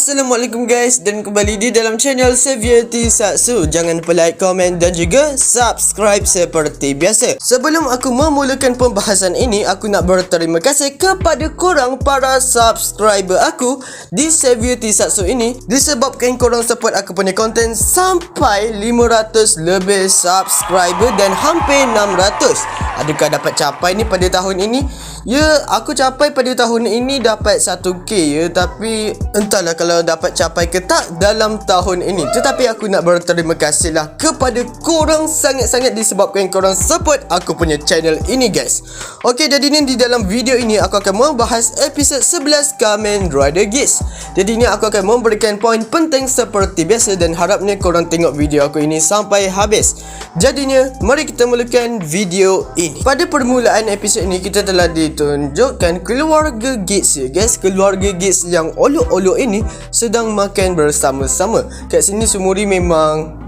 Assalamualaikum guys, dan kembali di dalam channel Xavier Tisatsu. Jangan lupa like, komen dan juga subscribe seperti biasa. Sebelum aku memulakan pembahasan ini, aku nak berterima kasih kepada korang para subscriber aku di Xavier Tisatsu ini, disebabkan korang support aku punya konten sampai 500 lebih subscriber dan hampir 600. Adakah dapat capai ni pada tahun ini? Ya, aku capai pada tahun ini dapat 1k ya, tapi entahlah kalau dapat capai ke tak dalam tahun ini. Tetapi aku nak berterima kasih lah kepada korang sangat-sangat disebabkan korang support aku punya channel ini guys. Okey, jadi ni di dalam video ini aku akan membahas episod 11 Kamen Rider Geats. Jadi ni aku akan memberikan poin penting seperti biasa dan harapnya korang tengok video aku ini sampai habis. Jadinya mari kita mulakan video ini. Pada permulaan episod ini kita telah ditunjukkan keluarga Geats ya guys. Keluarga Geats yang olok-olok ini sedang makan bersama-sama. Kat sini Sumuri memang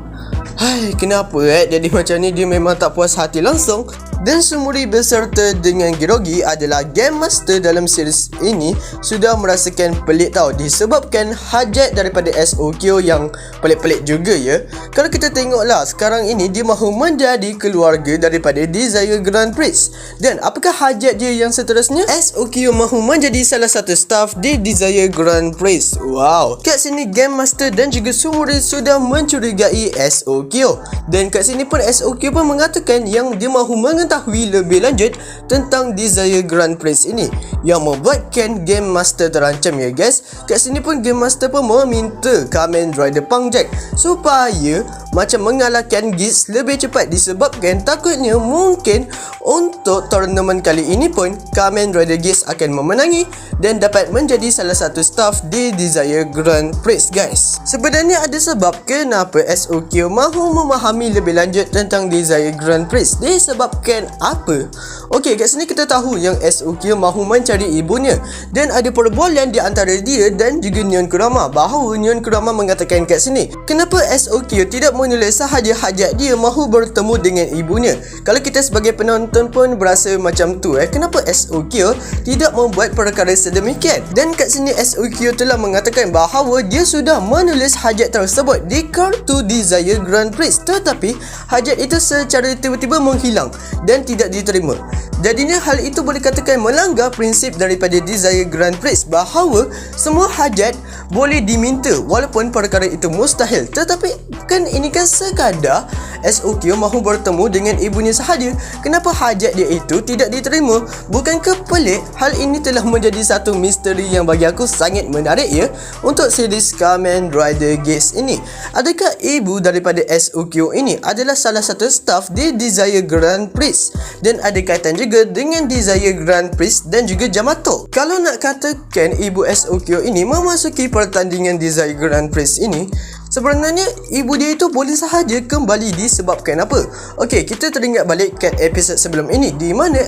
kenapa jadi macam ni, dia memang tak puas hati langsung. Dan Sumuri beserta dengan Girogi adalah Game Master dalam series ini sudah merasakan pelik tau, disebabkan hajat daripada SOQ yang pelik-pelik juga ya. Kalau kita tengoklah sekarang ini dia mahu menjadi keluarga daripada Desire Grand Prix. Dan apakah hajat dia yang seterusnya? SOQ mahu menjadi salah satu staff di Desire Grand Prix. Wow. Kat sini Game Master dan juga Sumuri sudah mencurigai SOQ. Dan kat sini pun SOQ pun mengatakan yang dia mahu mengetahui lebih lanjut tentang Desire Grand Prix ini, yang membuatkan Game Master terancam ya guys. Kat sini pun Game Master pun meminta Kamen Rider Punk Jack supaya macam mengalahkan Geats lebih cepat, disebabkan takutnya mungkin untuk tournament kali ini pun Kamen Rider Geats akan memenangi dan dapat menjadi salah satu staff di Desire Grand Prix guys. Sebenarnya ada sebab kenapa SOQ mahu memahami lebih lanjut tentang Desire Grand Prix. Disebabkan apa? Okey, kat sini kita tahu yang SOQ mahu mencari ibunya dan ada perbualan di antara dia dan juga Nyon Kurama, bahawa Nyon Kurama mengatakan kat sini, kenapa SOQ tidak menulis sahaja hajat dia mahu bertemu dengan ibunya? Kalau kita sebagai penonton pun berasa macam tu kenapa SOQ tidak membuat perkara sedemikian? Dan kat sini SOQ telah mengatakan bahawa dia sudah menulis hajat tersebut di kartu Desire Grand Prix, tetapi hajat itu secara tiba-tiba menghilang dan tidak diterima. Jadinya hal itu boleh katakan melanggar prinsip daripada Desire Grand Prix bahawa semua hajat boleh diminta walaupun perkara itu mustahil. Tetapi kan ini kan sekadar SOQ mahu bertemu dengan ibunya sahaja. Kenapa hajat dia itu tidak diterima? Bukankah pelik? Hal ini telah menjadi satu misteri yang bagi aku sangat menarik ya untuk series Kamen Rider Geats ini. Adakah ibu daripada SOQ ini adalah salah satu staff di Desire Grand Prix dan ada kaitan juga dengan Desire Grand Prix dan juga Yamato? Kalau nak katakan ibu SOQ ini memasuki pertandingan Desire Grand Prix ini, sebenarnya ibu dia itu boleh sahaja kembali disebabkan apa? Okey, kita teringat balik kat episod sebelum ini di mana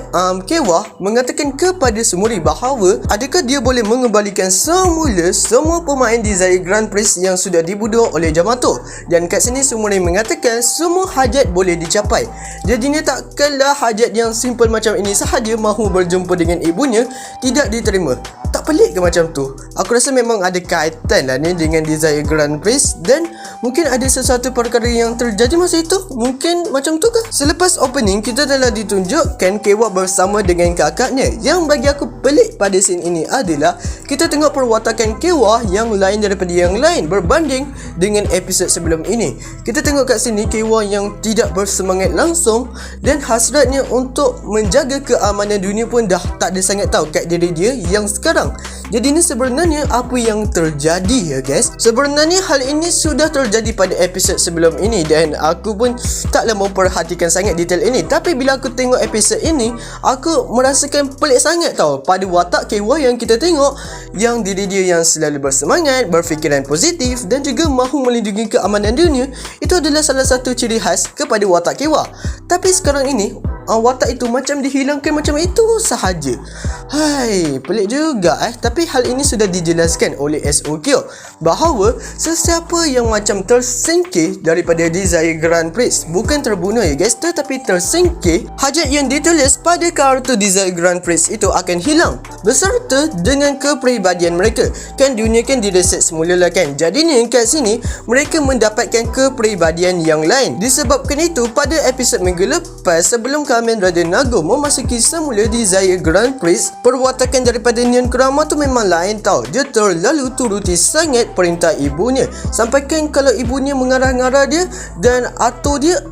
Kewah mengatakan kepada Sumuri bahawa adakah dia boleh mengembalikan semula semua pemain Desire Grand Prix yang sudah dibunuh oleh Yamato. Dan kat sini Sumuri mengatakan semua hajat boleh dicapai. Jadinya takkanlah hajat yang simple macam ini sahaja mahu berjumpa dengan ibunya tidak diterima. Tak pelik ke macam tu? Aku rasa memang ada kaitan lah ni dengan Desire Grand Prix dan mungkin ada sesuatu perkara yang terjadi masa itu. Mungkin macam tu ke? Selepas opening kita telah ditunjukkan Kewah bersama dengan kakaknya. Yang bagi aku pelik pada scene ini adalah kita tengok perwatakan Kewah yang lain daripada yang lain berbanding dengan episod sebelum ini. Kita tengok kat sini Kewah yang tidak bersemangat langsung dan hasratnya untuk menjaga keamanan dunia pun dah tak ada sangat tahu kat diri dia yang sekarang. Jadi ni sebenarnya apa yang terjadi ya guys? Sebenarnya hal ini sudah terjadi pada episod sebelum ini dan aku pun taklah memperhatikan sangat detail ini. Tapi bila aku tengok episod ini, aku merasakan pelik sangat tau pada watak Kewah yang kita tengok, yang diri dia yang selalu bersemangat, berfikiran positif dan juga mahu melindungi keamanan dunia. Itu adalah salah satu ciri khas kepada watak Kewah. Tapi sekarang ini watak itu macam dihilangkan macam itu sahaja. Hai, pelik juga tapi hal ini sudah dijelaskan oleh SOQ bahawa sesiapa yang macam tersingkir daripada Desire Grand Prix bukan terbunuh ya guys, tetapi tersingkir, hajat yang ditulis pada kartu Desire Grand Prix itu akan hilang beserta dengan kepribadian mereka. Kan dunia kan direset semula lah kan. Jadinya kat sini mereka mendapatkan kepribadian yang lain. Disebabkan itu pada episod minggu lepas sebelum Kamen Rider Nago memasuki semula Desire Grand Prix, perwatakan daripada Neon Kurama tu memang lain tau. Dia terlalu turuti sangat perintah ibunya, sampaikan kalau ibunya mengarah-ngarah dia dan atau dia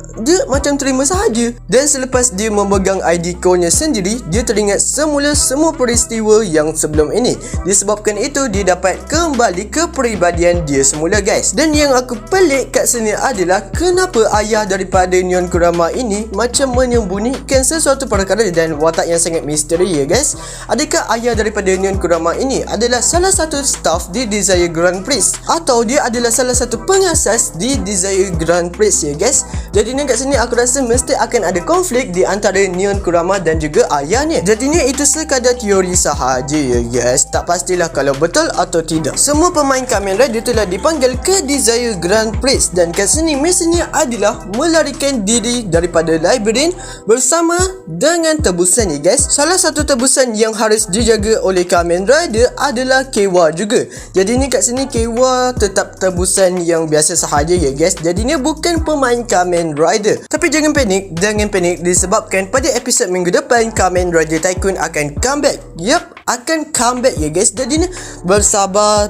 macam terima sahaja. Dan selepas dia memegang ID code-nya sendiri, dia teringat semua peristiwa yang sebelum ini. Disebabkan itu dia dapat kembali kepribadian dia semula guys. Dan yang aku pelik kat sini adalah kenapa ayah daripada Neon Kurama ini macam menyembunyikan sesuatu perkara dan watak yang sangat misteri ya guys. Adakah ayah daripada Neon Kurama ini adalah salah satu staff di Desire Grand Prix, atau dia adalah salah satu pengasas di Desire Grand Prix ya guys. Jadinya kat sini aku rasa mesti akan ada konflik di antara Neon Kurama dan juga ayahnya. Jadinya itu sekadar teori sahaja ya guys, tak pastilah kalau betul atau tidak. Semua pemain Kamen Rider telah dipanggil ke Desire Grand Prix dan kat sini misinya adalah melarikan diri daripada labirin bersama dengan tebusan ya guys. Salah satu tebusan yang harus dijaga oleh Kamen Rider adalah Kewa juga. Jadi ni kat sini Kewa tetap tebusan yang biasa sahaja ya guys. Jadi ni bukan pemain Kamen Rider. Tapi jangan panik disebabkan pada episod minggu depan Kamen Rider Tycoon akan comeback. Yup, akan comeback ya guys. Jadi ni bersabar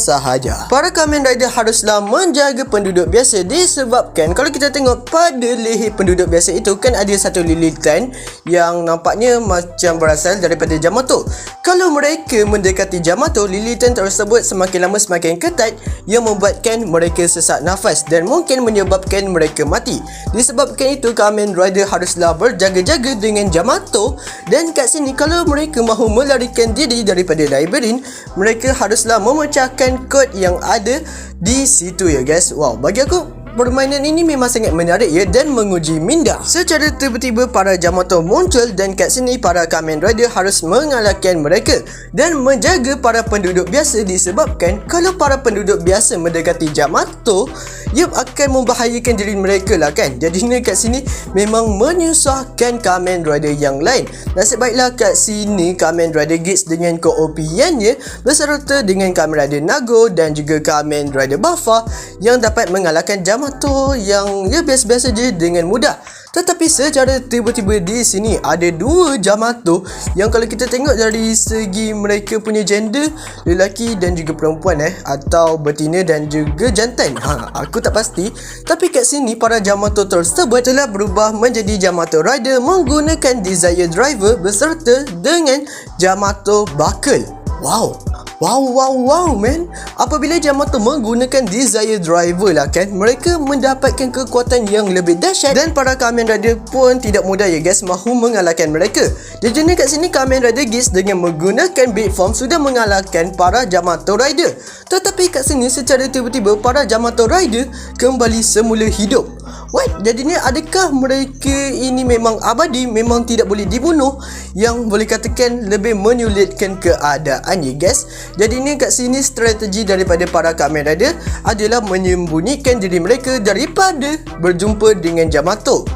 sahaja. Para Kamen Rider haruslah menjaga penduduk biasa, disebabkan kalau kita tengok pada leher penduduk biasa itu kan ada satu lilitan yang nampaknya macam berasal daripada Yamato. Kalau mereka mendekati Yamato, lilitan tersebut semakin lama semakin ketat yang membuatkan mereka sesak nafas dan mungkin menyebabkan mereka mati. Disebabkan itu Kamen Rider haruslah berjaga-jaga dengan Yamato. Dan kat sini kalau mereka mahu melarikan diri daripada labirin, mereka haruslah memecahkan kod yang ada di situ ya guys. Wow, bagi aku permainan ini memang sangat menarik ya dan menguji minda. Secara tiba-tiba para Yamato muncul dan kat sini para Kamen Rider harus mengalahkan mereka dan menjaga para penduduk biasa, disebabkan kalau para penduduk biasa mendekati Yamato, ia akan membahayakan diri mereka lah kan. Jadinya kat sini memang menyusahkan Kamen Rider yang lain. Nasib baiklah kat sini Kamen Rider Geats dengan koopiannya beserta dengan Kamen Rider Nago dan juga Kamen Rider Buffa yang dapat mengalahkan Yamato yang biasa-biasa je dengan mudah. Tetapi secara tiba-tiba di sini ada dua Yamato yang kalau kita tengok dari segi mereka punya gender, lelaki dan juga perempuan atau betina dan juga jantan, aku tak pasti. Tapi kat sini para Yamato tersebut telah berubah menjadi Yamato Rider menggunakan Desire Driver beserta dengan Yamato Buckle. Wow man. Apabila Yamato menggunakan Desire Driver lah kan, mereka mendapatkan kekuatan yang lebih dahsyat dan para Kamen Rider pun tidak mudah ya guys mahu mengalahkan mereka. Jadi kat sini Kamen Rider Geats dengan menggunakan Big Form sudah mengalahkan para Yamato Rider. Tetapi kat sini secara tiba-tiba para Yamato Rider kembali semula hidup. What? Jadinya adakah mereka ini memang abadi, memang tidak boleh dibunuh, yang boleh katakan lebih menyulitkan keadaan ya guys. Jadi ni kat sini strategi daripada para Kamen Rider adalah menyembunyikan diri mereka daripada berjumpa dengan Yamato.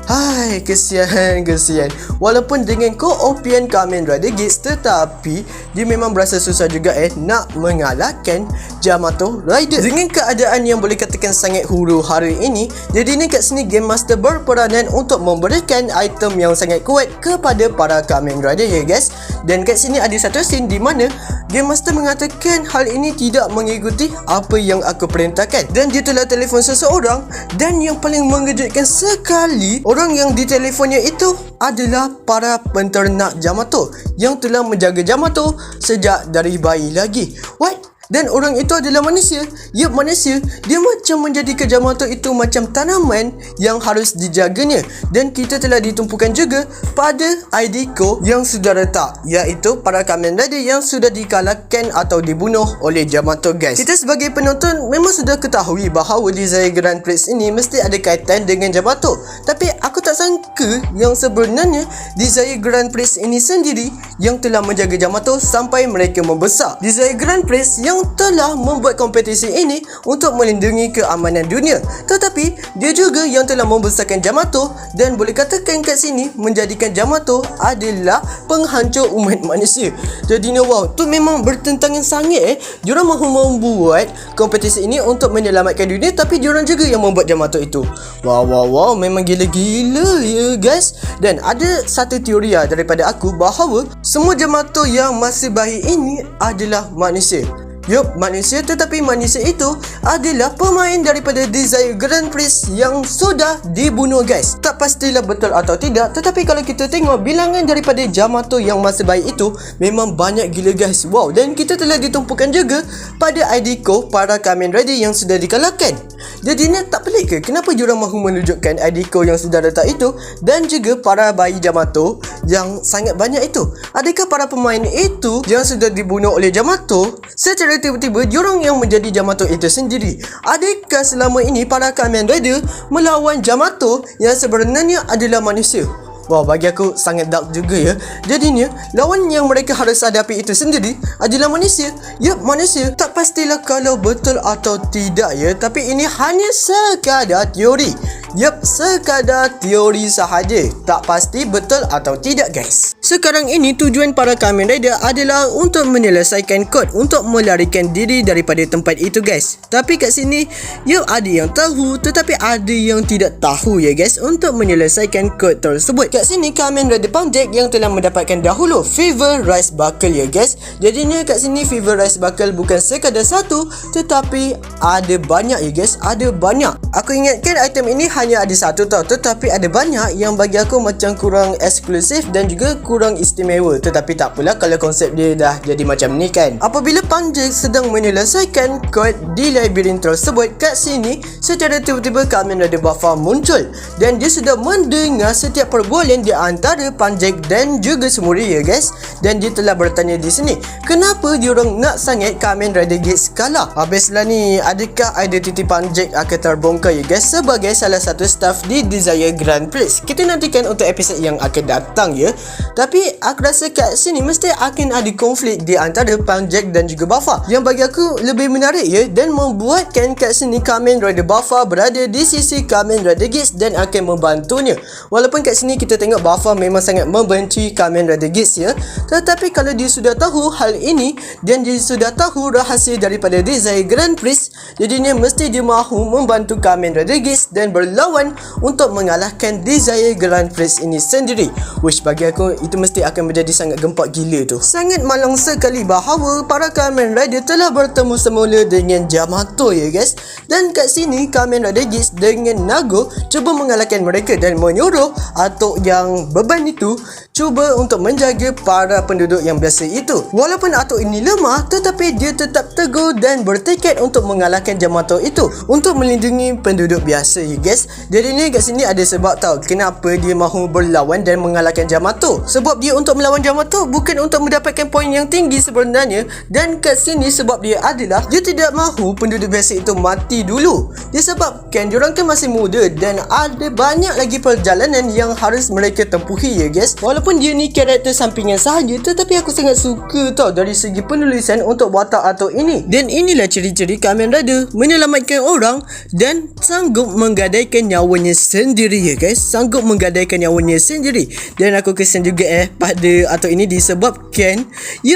Hai, kesian. Walaupun dengan koopian Kamen Rider Geats, tetapi dia memang berasa susah juga nak mengalahkan Yamato Rider. Dengan keadaan yang boleh katakan sangat huru-hara ini, jadi ni kat sini Game Master berperanan untuk memberikan item yang sangat kuat kepada para Kamen Rider ya guys. Dan kat sini ada satu scene di mana Game Master mengatakan hal ini tidak mengikuti apa yang aku perintahkan, dan dia telah telefon seseorang, dan yang paling mengejutkan sekali, orang yang ditelefonnya itu adalah para penternak Yamato yang telah menjaga Yamato sejak dari bayi lagi. What? Dan orang itu adalah manusia. Ya, manusia. Dia macam menjadikan Yamato itu macam tanaman yang harus dijaganya. Dan kita telah ditumpukan juga pada ID Ko yang sudah retak, iaitu para Kamen Rider yang sudah dikalahkan atau dibunuh oleh Yamato guys. Kita sebagai penonton memang sudah ketahui bahawa Desire Grand Prix ini mesti ada kaitan dengan Yamato. Tapi aku tak tak sangka yang sebenarnya Desire Grand Prix ini sendiri yang telah menjaga Yamato sampai mereka membesar. Desire Grand Prix yang telah membuat kompetisi ini untuk melindungi keamanan dunia, tetapi dia juga yang telah membesarkan Yamato dan boleh katakan kat sini menjadikan Yamato adalah penghancur umat manusia. Jadi wow, tu memang bertentangan sangat Diorang mahu membuat kompetisi ini untuk menyelamatkan dunia, tapi diorang juga yang membuat Yamato itu. Wow, memang gila-gila ya guys. Dan ada satu teori daripada aku bahawa semua Yamato yang masih baik ini adalah manusia. Yup, manusia, tetapi manusia itu adalah pemain daripada Desire Grand Prix yang sudah dibunuh guys. Tak pastilah betul atau tidak, tetapi kalau kita tengok bilangan daripada Yamato yang masih baik itu memang banyak gila guys. Wow, dan kita telah ditumpukan juga pada Aidiko, para Kamen Rider yang sudah dikalahkan. Jadi ni tak pelik ke kenapa diorang mahu menunjukkan Aidiko yang sudah letak itu dan juga para bayi Yamato yang sangat banyak itu? Adakah para pemain itu yang sudah dibunuh oleh Yamato secara tiba-tiba diorang yang menjadi Yamato itu sendiri? Adakah selama ini para Kamen Rider melawan Yamato yang sebenarnya adalah manusia? Wow, bagi aku sangat dark juga ya. Jadinya lawan yang mereka harus hadapi itu sendiri adalah manusia. Yup, manusia. Tak pastilah kalau betul atau tidak ya, tapi ini hanya sekadar teori. Yup, sekadar teori sahaja. Tak pasti betul atau tidak guys. Sekarang ini tujuan para Kamen Rider adalah untuk menyelesaikan kod untuk melarikan diri daripada tempat itu guys. Tapi kat sini yup, ada yang tahu tetapi ada yang tidak tahu ya guys untuk menyelesaikan kod tersebut. Kat sini Kamen Rider Panjek yang telah mendapatkan dahulu Fever Rice Buckle ya guys. Jadinya kat sini Fever Rice Buckle bukan sekadar satu, tetapi ada banyak ya guys. Ada banyak. Aku ingatkan item ini hanya ada satu tau, tetapi ada banyak yang bagi aku macam kurang eksklusif dan juga kurang istimewa. Tetapi tak apalah kalau konsep dia dah jadi macam ni kan. Apabila Panjek sedang menyelesaikan kod di labirin tersebut, kat sini secara tiba-tiba Kamen Rider Buffer muncul dan dia sudah mendengar setiap perbualan di antara Panjek dan juga Sumuri ya guys. Dan dia telah bertanya di sini, kenapa diorang nak sangat Kamen Rider Gates kalah? Habislah ni, adakah identiti Panjek akan terbongkar ya guys sebagai salah satu staff di Desire Grand Prix? Kita nantikan untuk episod yang akan datang ya. Tapi aku rasa kat sini mesti akan ada konflik di antara Panjek dan juga Buffer, yang bagi aku lebih menarik ya, dan membuatkan kat sini Kamen Rider Buffer berada di sisi Kamen Rider Gates dan akan membantunya. Walaupun kat sini kita tengok Buffer memang sangat membenci Kamen Rider Gates ya, tetapi kalau dia sudah tahu hal ini dan dia sudah tahu rahsia daripada Desire Grand Prix, jadinya mesti dia mahu membantu Kamen Rider Gates dan berlawan untuk mengalahkan Desire Grand Prix ini sendiri. Which bagi aku itu mesti akan menjadi sangat gempak gila tu. Sangat malang sekali bahawa para Kamen Rider telah bertemu semula dengan Yamato ya guys. Dan kat sini Kamen Rider Gates dengan Nago cuba mengalahkan mereka dan menyuruh Atok yang beban itu cuba untuk menjaga para penduduk yang biasa itu. Walaupun Atok ini lemah, tetapi dia tetap teguh dan bertekad untuk mengalahkan Yamato itu untuk melindungi penduduk biasa ya guys. Jadi ni kat sini ada sebab tau kenapa dia mahu berlawan dan mengalahkan Yamato. Sebab dia untuk melawan Yamato bukan untuk mendapatkan poin yang tinggi sebenarnya. Dan kat sini sebab dia adalah dia tidak mahu penduduk biasa itu mati dulu. Disebabkan diorang kan masih muda dan ada banyak lagi perjalanan yang harus mereka tempuhi ya guys. Walaupun dia ni karakter sampingan sahaja, tetapi aku sangat suka tau dari segi penulisan untuk watak Atok ini. Dan inilah ciri-ciri Kamen Rider menyelamatkan orang dan sanggup menggadaikan nyawanya sendiri ya guys. Sanggup menggadaikan nyawanya sendiri. Dan aku kesan juga pada Atok ini disebabkan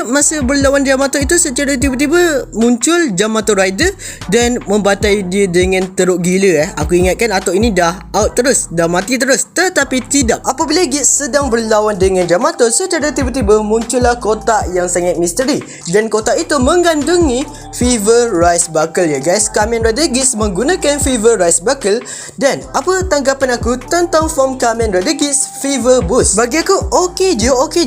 masa berlawan Yamato itu secara tiba-tiba muncul Yamato Rider dan membatai dia dengan teruk gila Aku ingatkan Atok ini dah out terus, dah mati terus, tetapi tidak. Apabila Gates sedang berlawan dengan Yamato, secara tiba-tiba muncullah kotak yang sangat misteri dan kotak itu mengandungi Fever Rice Buckle ya guys. Kamen Rider Gates menggunakan Fever Rice Buckle. Dan apa tanggapan aku tentang form Kamen Rider Gates Fever Boost? Bagi aku okey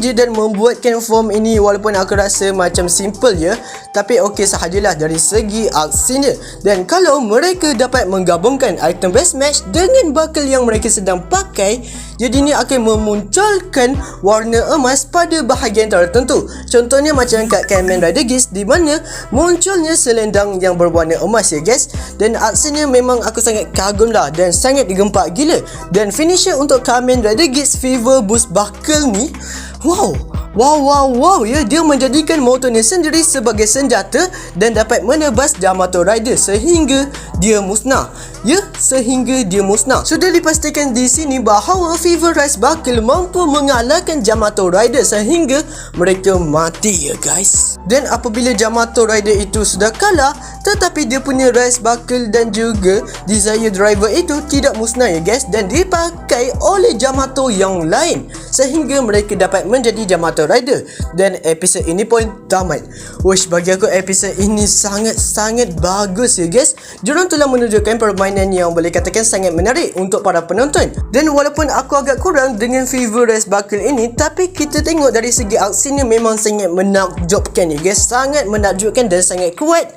je dan membuatkan form ini walaupun aku rasa macam simple ya, tapi okey sahajalah dari segi aksinya. Dan kalau mereka dapat menggabungkan item best match dengan buckle yang mereka sedang pakai, jadi ni akan memunculkan warna emas pada bahagian tertentu. Contohnya macam kat Kamen Rider Geats di mana munculnya selendang yang berwarna emas ya guys. Dan aksinya memang aku sangat kagum lah dan sangat gempak gila. Dan finisher untuk Kamen Rider Geats Fever Boost Buckle ni, Wow ya, dia menjadikan motornya sendiri sebagai senjata dan dapat menebas Yamato Rider sehingga dia musnah. Ya, sehingga dia musnah. Sudah dipastikan di sini bahawa Fever Rise Buckle mampu mengalahkan Yamato Rider sehingga mereka mati ya guys. Dan apabila Yamato Rider itu sudah kalah, tetapi dia punya Rise Buckle dan juga Desire Driver itu tidak musnah ya guys, dan dipakai oleh Yamato yang lain sehingga mereka dapat menjadi Yamato Rider. Dan episod ini pun tamat. Wish, bagi aku episod ini sangat-sangat bagus ya guys. Diorang telah menunjukkan permainan yang boleh katakan sangat menarik untuk para penonton. Dan walaupun aku agak kurang dengan Fever Rise Buckle ini, tapi kita tengok dari segi aksinya memang sangat menakjubkan ya guys. Sangat menakjubkan dan sangat kuat.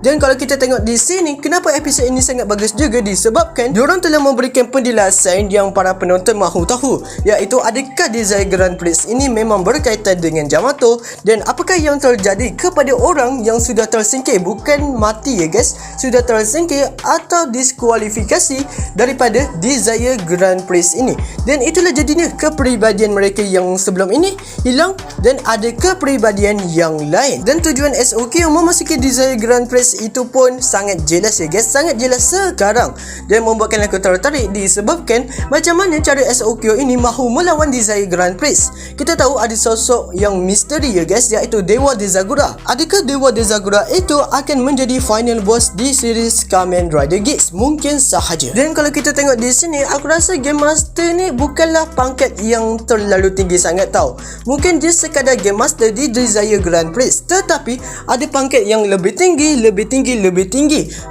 Dan kalau kita tengok di sini, kenapa episod ini sangat bagus juga disebabkan diorang telah memberikan penjelasan yang para penonton mahu tahu, iaitu adakah Desire Grand Prix ini memang berkaitan dengan Yamato dan apakah yang terjadi kepada orang yang sudah tersingkir, bukan mati ya guys, sudah tersingkir atau diskualifikasi daripada Desire Grand Prix ini. Dan itulah jadinya kepribadian mereka yang sebelum ini hilang dan ada kepribadian yang lain. Dan tujuan SOK yang memasuki Desire Grand Prix itu pun sangat jelas ya guys, sangat jelas sekarang, dan membuatkan aku tertarik disebabkan macam mana cara SOQ ini mahu melawan Desire Grand Prix. Kita tahu ada sosok yang misteri ya guys, iaitu Dewa Dezagura. Adakah Dewa Dezagura itu akan menjadi final boss di series Kamen Rider Geats? Mungkin sahaja. Dan kalau kita tengok di sini, aku rasa Game Master ni bukanlah pangkat yang terlalu tinggi sangat tau. Mungkin dia sekadar Game Master di Desire Grand Prix, tetapi ada pangkat yang lebih tinggi.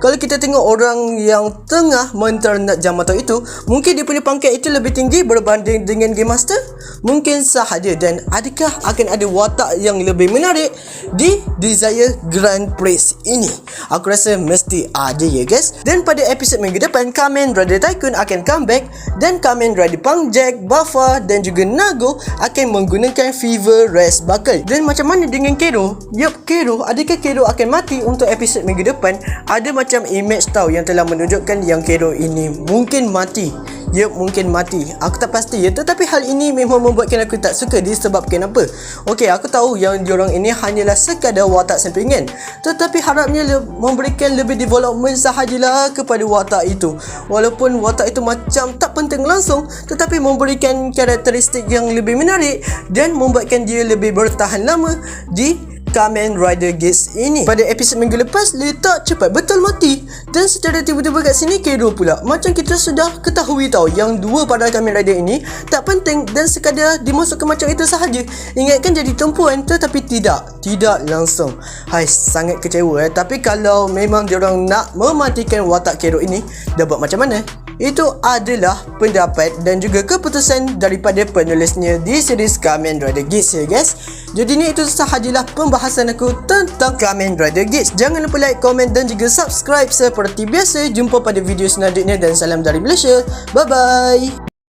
Kalau kita tengok orang yang tengah menternak Yamato itu, mungkin dia punya pangkat itu lebih tinggi berbanding dengan Game Master? Mungkin sahaja. Dan adakah akan ada watak yang lebih menarik di Desire Grand Prix ini? Aku rasa mesti ada ya guys. Dan pada episod minggu depan, Kamen Rider Tycoon akan comeback dan Kamen Rider Punk Jack, Buffa dan juga Nago akan menggunakan Fever Rise Buckle. Dan macam mana dengan Kero? Yup, Kero. Adakah Kero akan mati untuk episod minggu depan? Ada macam image tau yang telah menunjukkan yang Kero ini mungkin mati. Yup, mungkin mati. Aku tak pasti ya, tetapi hal ini memang membuatkan aku tak suka disebabkan apa? Okey, aku tahu yang diorang ini hanyalah sekadar watak sampingan, tetapi harapnya memberikan lebih development sahajalah kepada watak itu. Walaupun watak itu macam tak penting langsung, tetapi memberikan karakteristik yang lebih menarik dan membuatkan dia lebih bertahan lama di Kamen Rider Geats ini. Pada episod minggu lepas, letak cepat betul mati, dan secara tiba-tiba kat sini Kero pula. Macam kita sudah ketahui tau yang dua pada Kamen Rider ini tak penting dan sekadar dimasukkan macam itu sahaja. Ingatkan jadi tumpuan, tetapi tidak langsung. Hai, sangat kecewa Tapi kalau memang diorang nak mematikan watak Kero ini, dah buat macam mana? Itu adalah pendapat dan juga keputusan daripada penulisnya di series Kamen Rider Geats ya guys. Jadi ni itu sahajalah pembahasan aku tentang Kamen Rider Geats. Jangan lupa like, komen dan juga subscribe seperti biasa. Jumpa pada video selanjutnya dan salam dari Malaysia. Bye bye.